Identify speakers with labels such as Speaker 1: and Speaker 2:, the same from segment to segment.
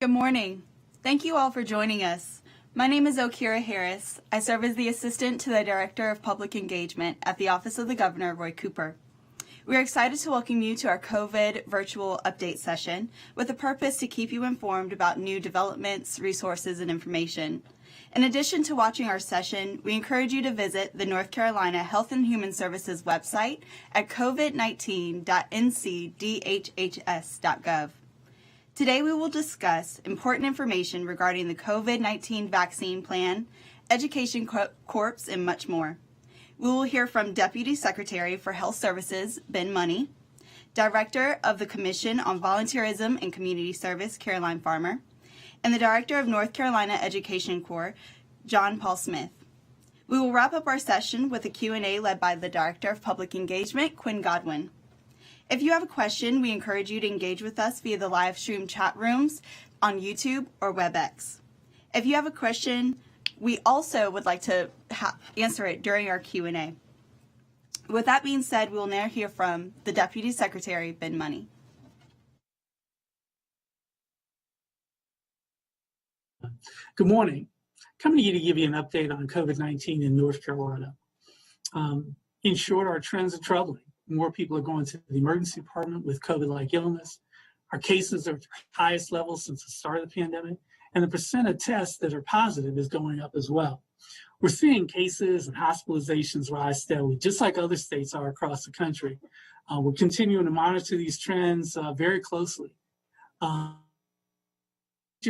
Speaker 1: Good morning. Thank you all for joining us. My name is Okira Harris. I serve as the Assistant to the Director of Public Engagement at the Office of the Governor, Roy Cooper. We are excited to welcome you to our COVID virtual update session with the purpose to keep you informed about new developments, resources, and information. In addition to watching our session, we encourage you to visit the North Carolina Health and Human Services website at covid19.ncdhhs.gov. Today we will discuss important information regarding the COVID-19 vaccine plan, education corps, and much more. We will hear from Deputy Secretary for Health Services, Ben Money, Director of the Commission on Volunteerism and Community Service, Caroline Farmer, and the Director of North Carolina Education Corps, John Paul Smith. We will wrap up our session with a Q&A led by the Director of Public Engagement, Quinn Godwin. If you have a question, we encourage you to engage with us via the live stream chat rooms on YouTube or WebEx. If you have a question, we also would like to answer it during our Q&A. With that being said, we will now hear from the Deputy Secretary, Ben Money.
Speaker 2: Good morning. Coming to you to give you an update on COVID-19 in North Carolina. In short, our trends are troubling. More people are going to the emergency department with COVID-like illness. Our cases are at the highest level since the start of the pandemic, and the percent of tests that are positive is going up as well. We're seeing cases and hospitalizations rise steadily, just like other states are across the country. We're continuing to monitor these trends very closely. Your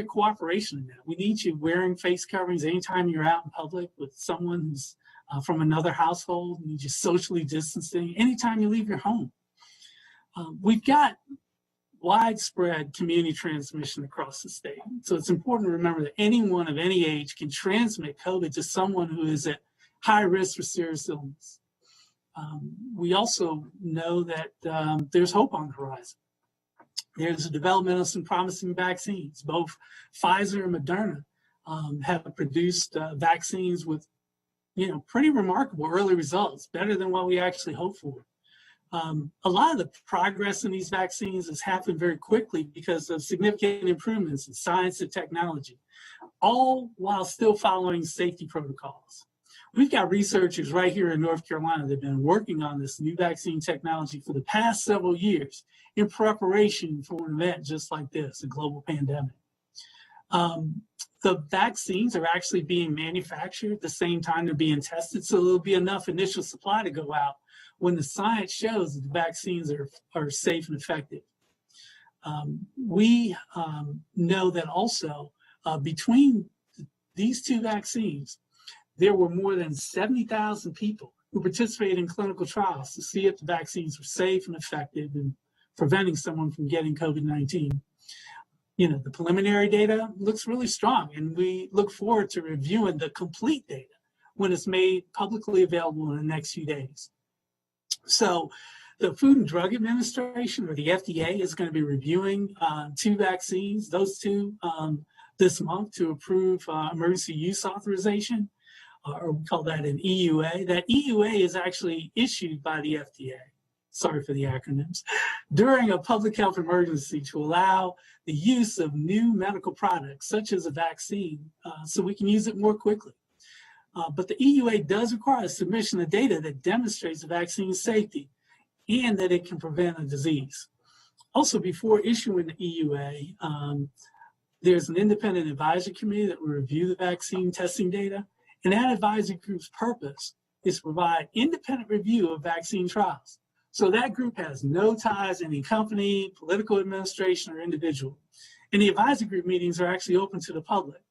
Speaker 2: cooperation in that. We need you wearing face coverings anytime you're out in public with someone who's from another household. We need you socially distancing anytime you leave your home. We've got widespread community transmission across the state. So it's important to remember that anyone of any age can transmit COVID to someone who is at high risk for serious illness. We also know that there's hope on the horizon. There's a development of some promising vaccines. Both Pfizer and Moderna have produced vaccines with, pretty remarkable early results, better than what we actually hoped for. A lot of the progress in these vaccines has happened very quickly because of significant improvements in science and technology, all while still following safety protocols. We've got researchers right here in North Carolina that have been working on this new vaccine technology for the past several years in preparation for an event just like this, a global pandemic. The vaccines are actually being manufactured at the same time they're being tested, so there'll be enough initial supply to go out when the science shows that the vaccines are safe and effective. We know that also between these two vaccines, there were more than 70,000 people who participated in clinical trials to see if the vaccines were safe and effective in preventing someone from getting COVID-19. The preliminary data looks really strong, and we look forward to reviewing the complete data when it's made publicly available in the next few days. So the Food and Drug Administration, or the FDA, is going to be reviewing two vaccines, those two, this month to approve emergency use authorization, or we call that an EUA. That EUA is actually issued by the FDA. Sorry for the acronyms, during a public health emergency to allow the use of new medical products, such as a vaccine, so we can use it more quickly. But the EUA does require a submission of data that demonstrates the vaccine's safety and that it can prevent a disease. Also, before issuing the EUA, there's an independent advisory committee that will review the vaccine testing data, and that advisory group's purpose is to provide independent review of vaccine trials. So that group has no ties to any company, political administration, or individual. And the advisory group meetings are actually open to the public.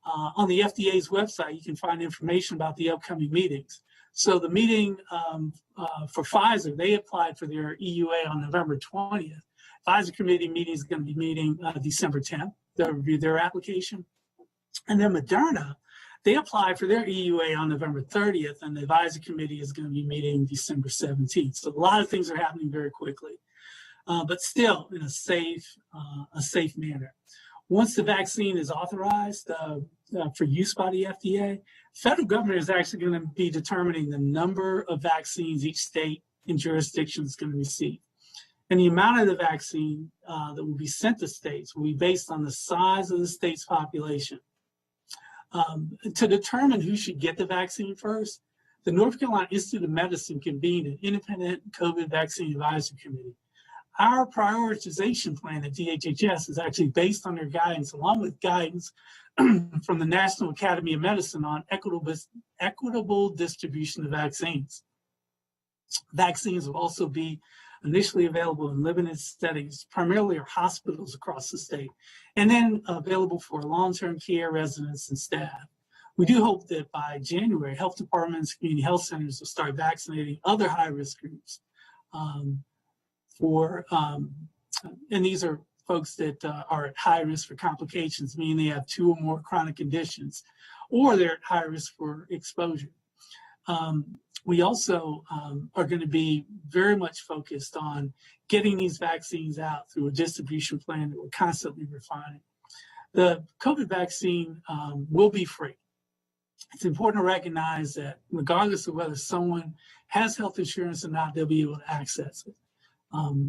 Speaker 2: On the FDA's website, you can find information about the upcoming meetings. So the meeting for Pfizer, they applied for their EUA on November 20th. Advisory committee meeting is going to be meeting December 10th. They'll review their application. And then Moderna, they applied for their EUA on November 30th, and the advisory committee is going to be meeting December 17th. So a lot of things are happening very quickly, but still in a safe manner. Once the vaccine is authorized for use by the FDA, federal government is actually going to be determining the number of vaccines each state and jurisdiction is going to receive. And the amount of the vaccine that will be sent to states will be based on the size of the state's population. To determine who should get the vaccine first, the North Carolina Institute of Medicine convened an independent COVID vaccine advisory committee. Our prioritization plan at DHHS is actually based on their guidance, along with guidance from the National Academy of Medicine on equitable distribution of vaccines. Vaccines will also be initially available in limited settings, primarily at hospitals across the state, and then available for long-term care residents and staff. We do hope that by January, health departments, community health centers will start vaccinating other high-risk groups. And these are folks that are at high risk for complications, meaning they have 2 or more chronic conditions, or they're at high risk for exposure. We also are going to be very much focused on getting these vaccines out through a distribution plan that we're constantly refining. The COVID vaccine will be free. It's important to recognize that regardless of whether someone has health insurance or not, they'll be able to access it.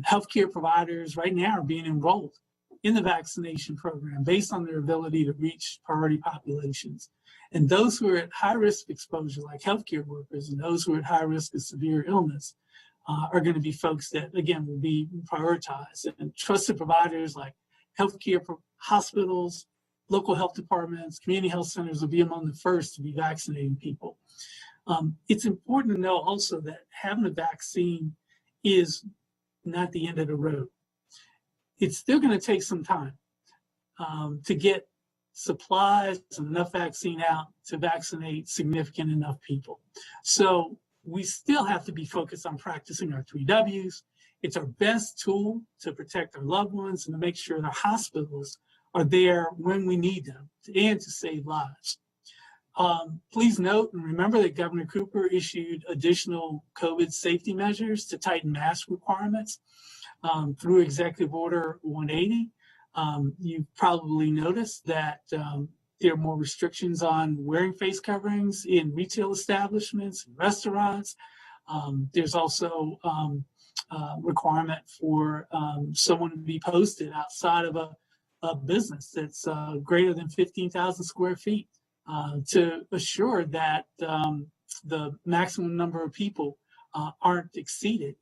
Speaker 2: Healthcare providers right now are being enrolled in the vaccination program based on their ability to reach priority populations. And those who are at high risk exposure, like healthcare workers, and those who are at high risk of severe illness, are going to be folks that, again, will be prioritized. And trusted providers like healthcare hospitals, local health departments, community health centers will be among the first to be vaccinating people. It's important to know also that having a vaccine is not the end of the road. It's still going to take some time to get supplies and enough vaccine out to vaccinate significant enough people. So we still have to be focused on practicing our 3 Ws. It's our best tool to protect our loved ones and to make sure that our hospitals are there when we need them and to save lives. Please note and remember that Governor Cooper issued additional COVID safety measures to tighten mask requirements through Executive Order 180. You've probably noticed that there are more restrictions on wearing face coverings in retail establishments and restaurants. There's also requirement for someone to be posted outside of a business that's greater than 15,000 square feet to assure that the maximum number of people aren't exceeded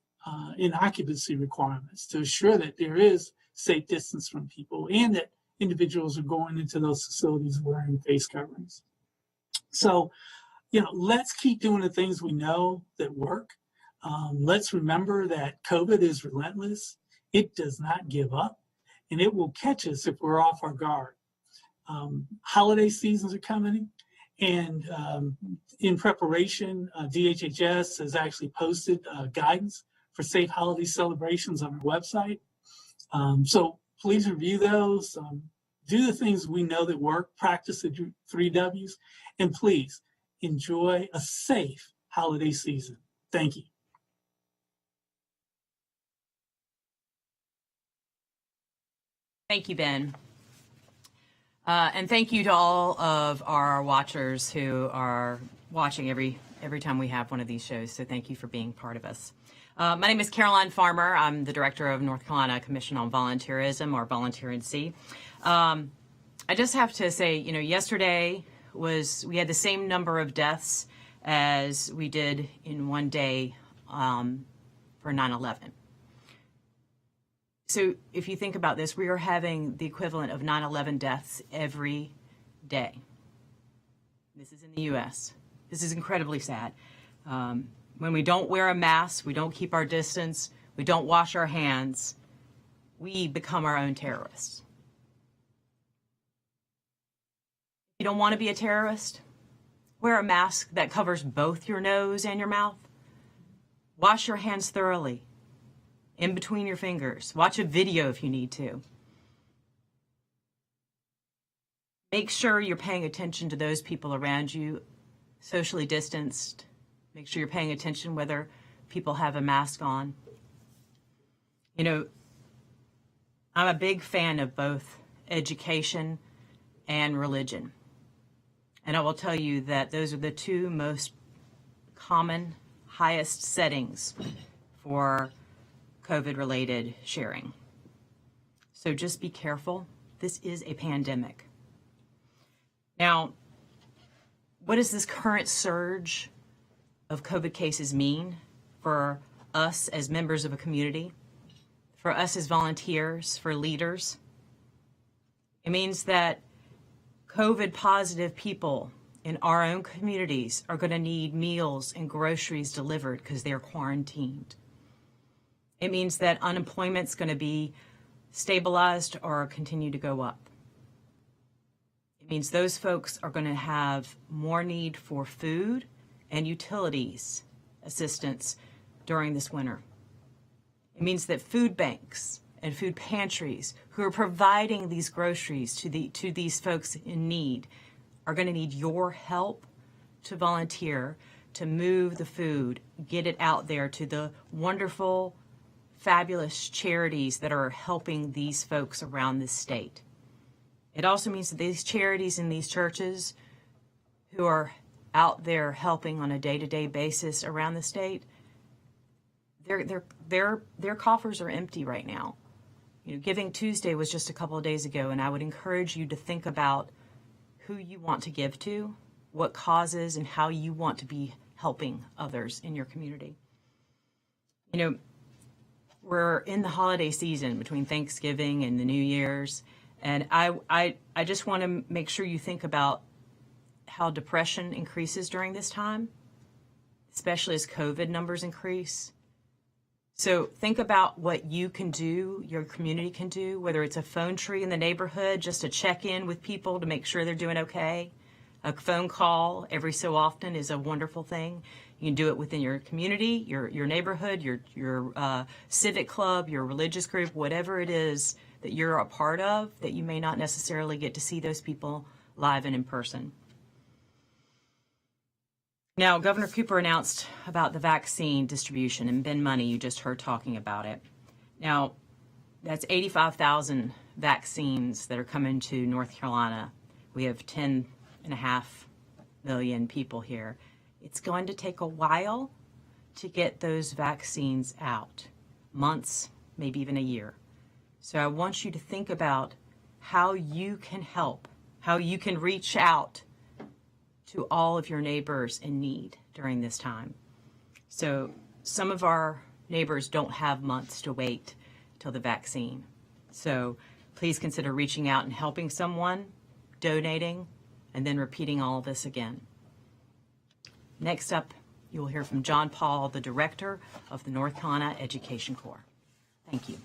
Speaker 2: in occupancy requirements, to assure that there is safe distance from people and that individuals are going into those facilities wearing face coverings. So, let's keep doing the things we know that work. Let's remember that COVID is relentless. It does not give up, and it will catch us if we're off our guard. Holiday seasons are coming, and in preparation, DHHS has actually posted guidance for safe holiday celebrations on our website. So please review those, do the things we know that work, practice the 3 Ws, and please enjoy a safe holiday season. Thank you.
Speaker 3: Thank you, Ben. And thank you to all of our watchers who are watching every time we have one of these shows. So thank you for being part of us. My name is Caroline Farmer. I'm the director of North Carolina Commission on Volunteerism, or Volunteer NC. I just have to say, yesterday we had the same number of deaths as we did in one day for 9/11. So if you think about this, we are having the equivalent of 9/11 deaths every day. This is in the U.S. This is incredibly sad. When we don't wear a mask, we don't keep our distance, we don't wash our hands, we become our own terrorists. If you don't want to be a terrorist, wear a mask that covers both your nose and your mouth. Wash your hands thoroughly, in between your fingers. Watch a video if you need to. Make sure you're paying attention to those people around you, socially distanced. Make sure you're paying attention whether people have a mask on. I'm a big fan of both education and religion. And I will tell you that those are the 2 most common, highest settings for COVID-related sharing. So just be careful. This is a pandemic. Now, what does this current surge of COVID cases mean for us as members of a community, for us as volunteers, for leaders? It means that COVID positive people in our own communities are going to need meals and groceries delivered because they're quarantined. It means that unemployment's going to be stabilized or continue to go up. It means those folks are going to have more need for food and utilities assistance during this winter. It means that food banks and food pantries who are providing these groceries to these folks in need are going to need your help to volunteer, to move the food, get it out there to the wonderful, fabulous charities that are helping these folks around this state. It also means that these charities and these churches who are out there helping on a day-to-day basis around the state, their coffers are empty right now. You know, Giving Tuesday was just a couple of days ago, and I would encourage you to think about who you want to give to, what causes, and how you want to be helping others in your community. You know, we're in the holiday season between Thanksgiving and the New Year's, and I just want to make sure you think about how depression increases during this time, especially as COVID numbers increase. So think about what you can do, your community can do, whether it's a phone tree in the neighborhood just to check in with people to make sure they're doing okay. A phone call every so often is a wonderful thing. You can do it within your community, your neighborhood, your civic club, your religious group, whatever it is that you're a part of that you may not necessarily get to see those people live and in person. Now, Governor Cooper announced about the vaccine distribution, and Ben Money, you just heard talking about it. Now, that's 85,000 vaccines that are coming to North Carolina. We have 10.5 million people here. It's going to take a while to get those vaccines out, months, maybe even a year. So I want you to think about how you can help, how you can reach out to all of your neighbors in need during this time. So some of our neighbors don't have months to wait till the vaccine. So please consider reaching out and helping someone, donating, and then repeating all of this again. Next up, you will hear from John Paul, the director of the North Carolina Education Corps. Thank you.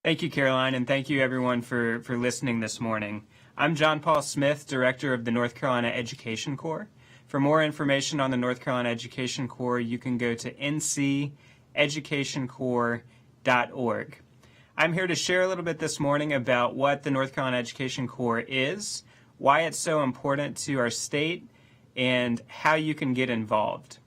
Speaker 4: Thank you, Caroline, and thank you everyone for listening this morning. I'm John Paul Smith, Director of the North Carolina Education Corps. For more information on the North Carolina Education Corps, you can go to nceducationcorps.org. I'm here to share a little bit this morning about what the North Carolina Education Corps is, why it's so important to our state, and how you can get involved.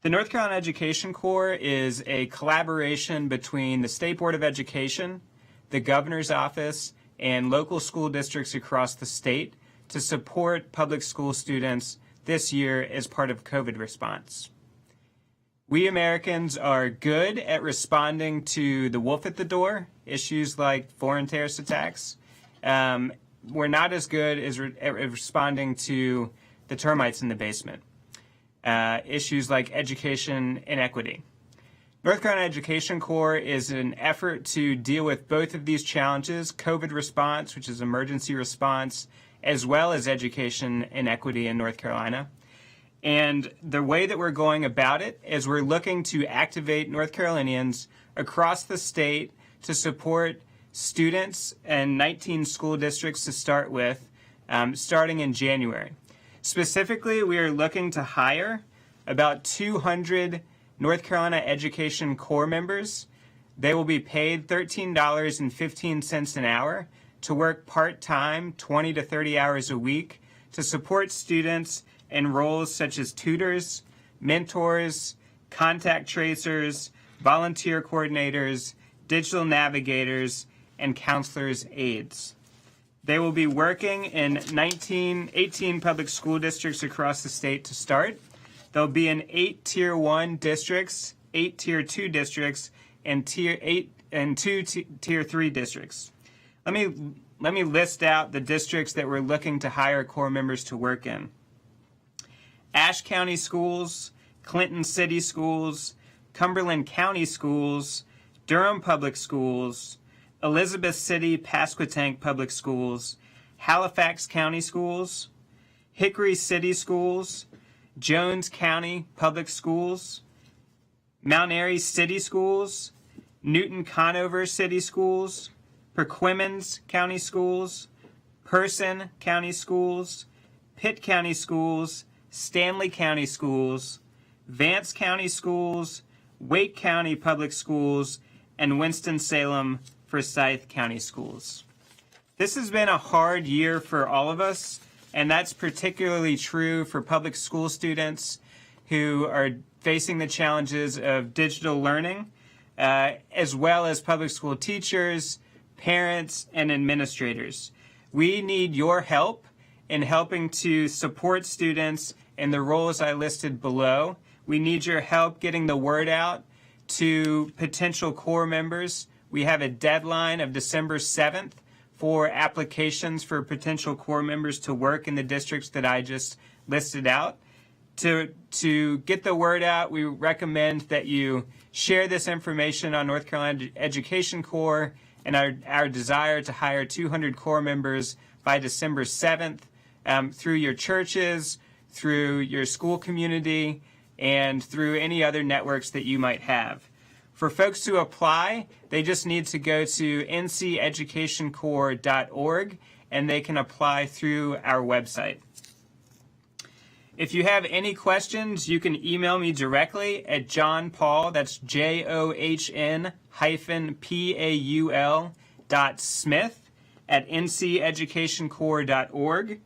Speaker 4: The North Carolina Education Corps is a collaboration between the State Board of Education, the Governor's Office, and local school districts across the state to support public school students this year as part of COVID response. We Americans are good at responding to the wolf at the door, issues like foreign terrorist attacks. We're not as good at responding to the termites in the basement. Issues like education inequity. North Carolina Education Corps is an effort to deal with both of these challenges, COVID response, which is emergency response, as well as education inequity in North Carolina. And the way that we're going about it is we're looking to activate North Carolinians across the state to support students in 19 school districts to start with, starting in January. Specifically, we are looking to hire about 200 North Carolina Education Corps members. They will be paid $13.15 an hour to work part-time, 20 to 30 hours a week, to support students in roles such as tutors, mentors, contact tracers, volunteer coordinators, digital navigators, and counselors' aides. They will be working in 18 public school districts across the state to start. They'll be in 8 Tier 1 districts, 8 Tier 2 districts, and Tier 2 Tier 3 districts. Let me list out the districts that we're looking to hire Corps members to work in. Ashe County Schools, Clinton City Schools, Cumberland County Schools, Durham Public Schools, Elizabeth City Pasquotank Public Schools, Halifax County Schools, Hickory City Schools, Jones County Public Schools, Mount Airy City Schools, Newton Conover City Schools, Perquimans County Schools, Person County Schools, Pitt County Schools, Stanley County Schools, Vance County Schools, Wake County Public Schools, and Winston-Salem Forsyth County Schools. This has been a hard year for all of us, and that's particularly true for public school students who are facing the challenges of digital learning, as well as public school teachers, parents, and administrators. We need your help in helping to support students in the roles I listed below. We need your help getting the word out to potential Corps members. We have a deadline of December 7th for applications for potential Corps members to work in the districts that I just listed out. To get the word out, we recommend that you share this information on North Carolina Education Corps and our desire to hire 200 Corps members by December 7th through your churches, through your school community, and through any other networks that you might have. For folks to apply, they just need to go to nceducationcorps.org and they can apply through our website. If you have any questions, you can email me directly at johnpaul, that's JOHN-PAUL.Smith at nceducationcorps.org,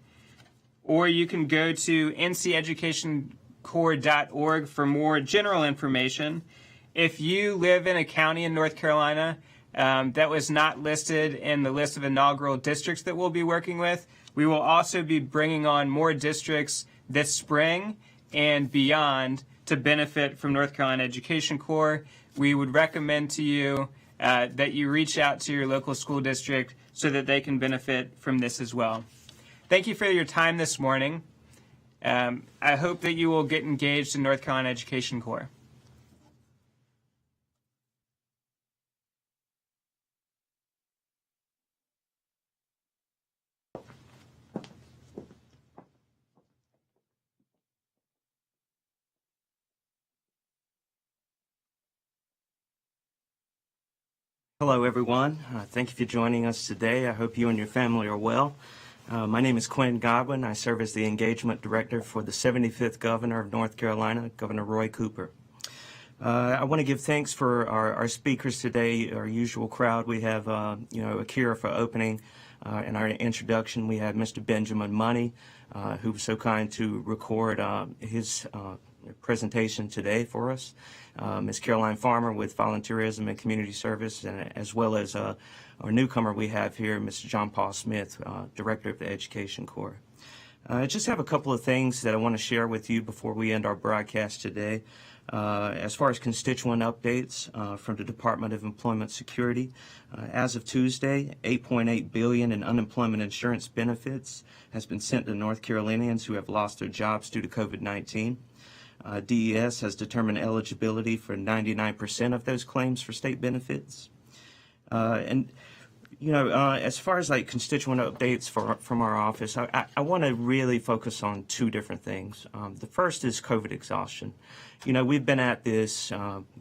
Speaker 4: or you can go to nceducationcorps.org for more general information. If you live in a county in North Carolina that was not listed in the list of inaugural districts that we'll be working with, we will also be bringing on more districts this spring and beyond to benefit from North Carolina Education Corps. We would recommend to you that you reach out to your local school district so that they can benefit from this as well. Thank you for your time this morning. I hope that you will get engaged in North Carolina Education Corps.
Speaker 5: Hello, everyone. Thank you for joining us today. I hope you and your family are well. My name is Quinn Godwin. I serve as the Engagement Director for the 75th Governor of North Carolina, Governor Roy Cooper. I want to give thanks for our speakers today, our usual crowd. We have, Akira for opening. In our introduction, we have Mr. Benjamin Money, who was so kind to record his presentation today for us. Ms. Caroline Farmer with Volunteerism and Community Service, and as well as our newcomer we have here, Mr. John Paul Smith, Director of the Education Corps. I just have a couple of things that I want to share with you before we end our broadcast today. As far as constituent updates from the Department of Employment Security, as of Tuesday, $8.8 billion in unemployment insurance benefits has been sent to North Carolinians who have lost their jobs due to COVID-19. DES has determined eligibility for 99% of those claims for state benefits. As far as like constituent updates from our office, I want to really focus on two different things. The first is COVID exhaustion. We've been at this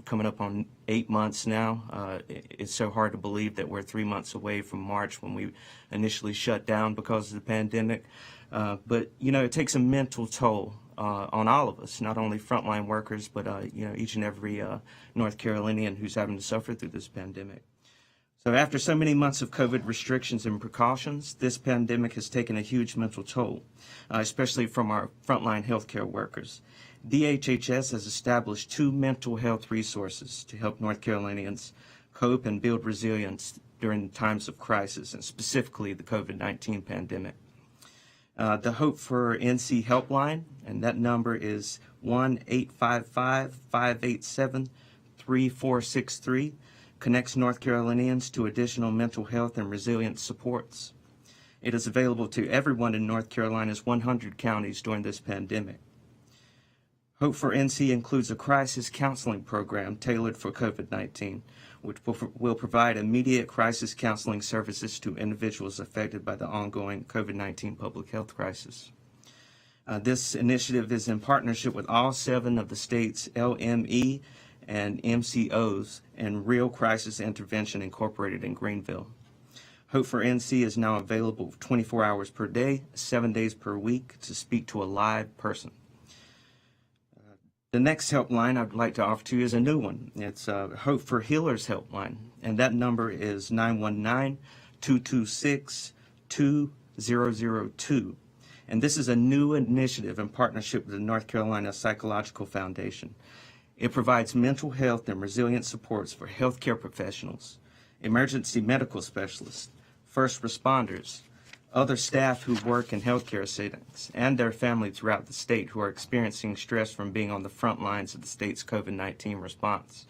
Speaker 5: coming up on 8 months now. It's so hard to believe that we're 3 months away from March when we initially shut down because of the pandemic. But it takes a mental toll on all of us, not only frontline workers, but each and every North Carolinian who's having to suffer through this pandemic. So after so many months of COVID restrictions and precautions, this pandemic has taken a huge mental toll, especially from our frontline healthcare workers. DHHS has established 2 mental health resources to help North Carolinians cope and build resilience during times of crisis, and specifically the COVID-19 pandemic. The Hope for NC helpline, and that number is 1-855-587-3463, connects North Carolinians to additional mental health and resilience supports. It is available to everyone in North Carolina's 100 counties during this pandemic. Hope for NC includes a crisis counseling program tailored for COVID-19, which will provide immediate crisis counseling services to individuals affected by the ongoing COVID-19 public health crisis. This initiative is in partnership with all 7 of the state's LME and MCOs and Real Crisis Intervention Incorporated in Greenville. Hope for NC is now available 24 hours per day, 7 days per week to speak to a live person. The next helpline I'd like to offer to you is a new one. It's Hope for Healers helpline, and that number is 919-226-2002. And this is a new initiative in partnership with the North Carolina Psychological Foundation. It provides mental health and resilience supports for healthcare professionals, emergency medical specialists, first responders, other staff who work in healthcare settings, and their families throughout the state who are experiencing stress from being on the front lines of the state's COVID-19 response.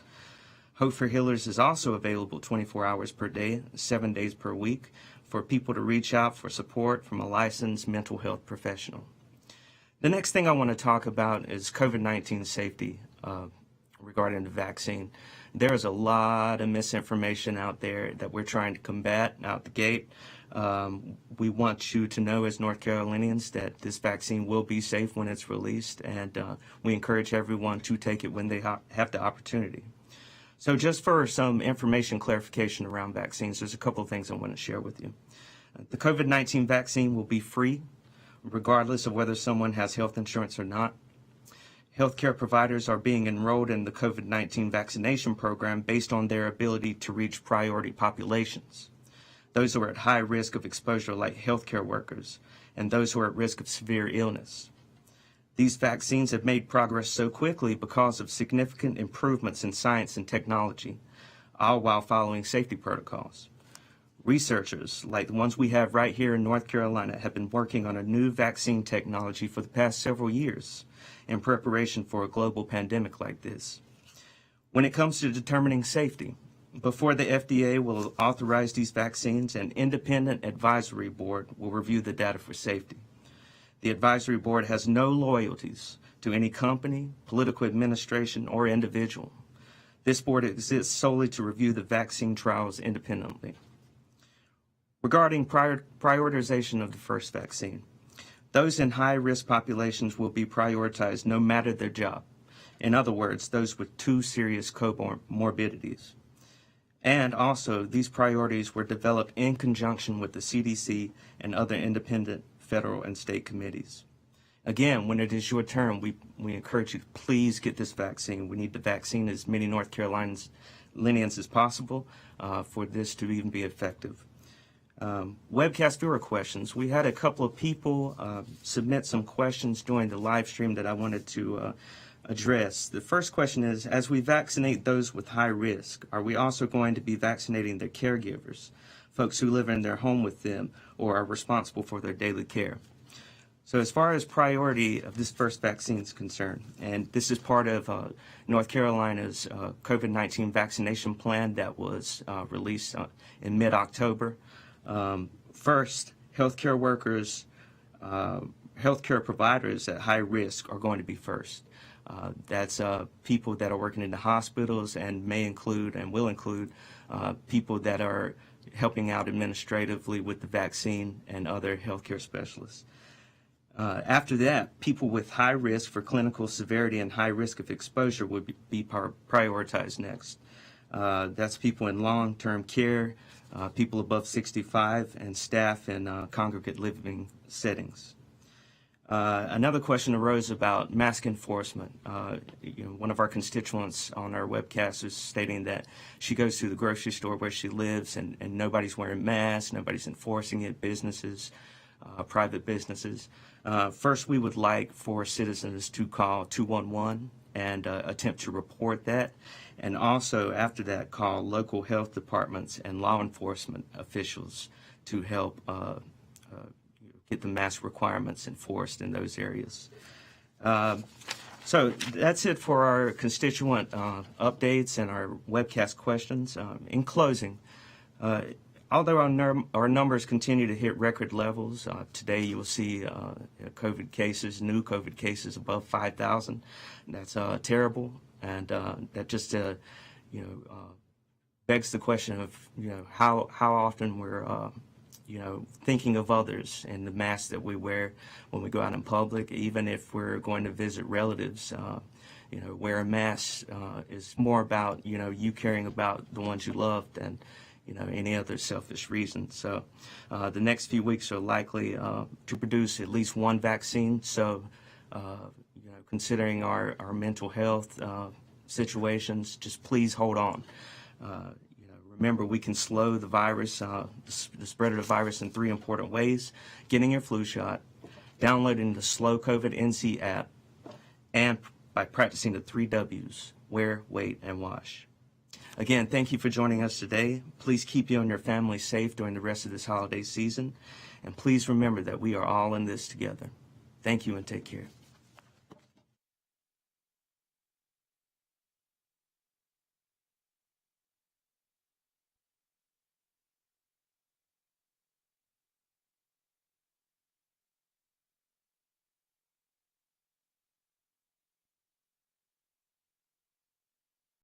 Speaker 5: Hope for Healers is also available 24 hours per day, 7 days per week, for people to reach out for support from a licensed mental health professional. The next thing I want to talk about is COVID-19 safety regarding the vaccine. There is a lot of misinformation out there that we're trying to combat out the gate. We want you to know as North Carolinians that this vaccine will be safe when it's released, and we encourage everyone to take it when they have the opportunity. So just for some information clarification around vaccines, there's a couple of things I want to share with you. The COVID-19 vaccine will be free, regardless of whether someone has health insurance or not. Healthcare providers are being enrolled in the COVID-19 vaccination program based on their ability to reach priority populations. Those who are at high risk of exposure, like healthcare workers, and those who are at risk of severe illness. These vaccines have made progress so quickly because of significant improvements in science and technology, all while following safety protocols. Researchers, like the ones we have right here in North Carolina, have been working on a new vaccine technology for the past several years in preparation for a global pandemic like this. When it comes to determining safety, before the FDA will authorize these vaccines, an independent advisory board will review the data for safety. The advisory board has no loyalties to any company, political administration, or individual. This board exists solely to review the vaccine trials independently. Regarding prioritization of the first vaccine, those in high-risk populations will be prioritized no matter their job. In other words, those with 2 serious comorbidities. And also, these priorities were developed in conjunction with the CDC and other independent federal and state committees. Again, when it is your turn, we encourage you to please get this vaccine. We need the vaccine as many North Carolinians as possible for this to even be effective. Webcast viewer questions. We had a couple of people submit some questions during the live stream that I wanted to address. The first question is, as we vaccinate those with high risk, are we also going to be vaccinating their caregivers, folks who live in their home with them or are responsible for their daily care? So as far as priority of this first vaccine is concerned, and this is part of North Carolina's COVID-19 vaccination plan that was released in mid-October. First, healthcare workers, healthcare providers at high risk are going to be first. That's people that are working in the hospitals and may include and will include people that are helping out administratively with the vaccine and other healthcare specialists. After that, people with high risk for clinical severity and high risk of exposure would be prioritized next. That's people in long-term care, people above 65, and staff in congregate living settings. Another question arose about mask enforcement. One of our constituents on our webcast is stating that she goes to the grocery store where she lives and nobody's wearing masks, nobody's enforcing it, businesses. private businesses. First, we would like for citizens to call 211 and attempt to report that. And also, after that, call local health departments and law enforcement officials to help get the mask requirements enforced in those areas. So that's it for our constituent updates and our webcast questions. In closing, although our numbers continue to hit record levels, today you will see COVID cases, new COVID cases above 5,000. That's terrible, and that just begs the question of how often we're thinking of others and the mask that we wear when we go out in public, even if we're going to visit relatives. Wear a mask is more about you caring about the ones you love than any other selfish reason. So the next few weeks are likely to produce at least one vaccine. So considering our mental health situations, just please hold on. Remember, we can slow the virus, the spread of the virus in 3 important ways: getting your flu shot, downloading the Slow COVID NC app, and by practicing the 3 W's: wear, wait, and wash. Again, thank you for joining us today. Please keep you and your family safe during the rest of this holiday season. And please remember that we are all in this together. Thank you and take care.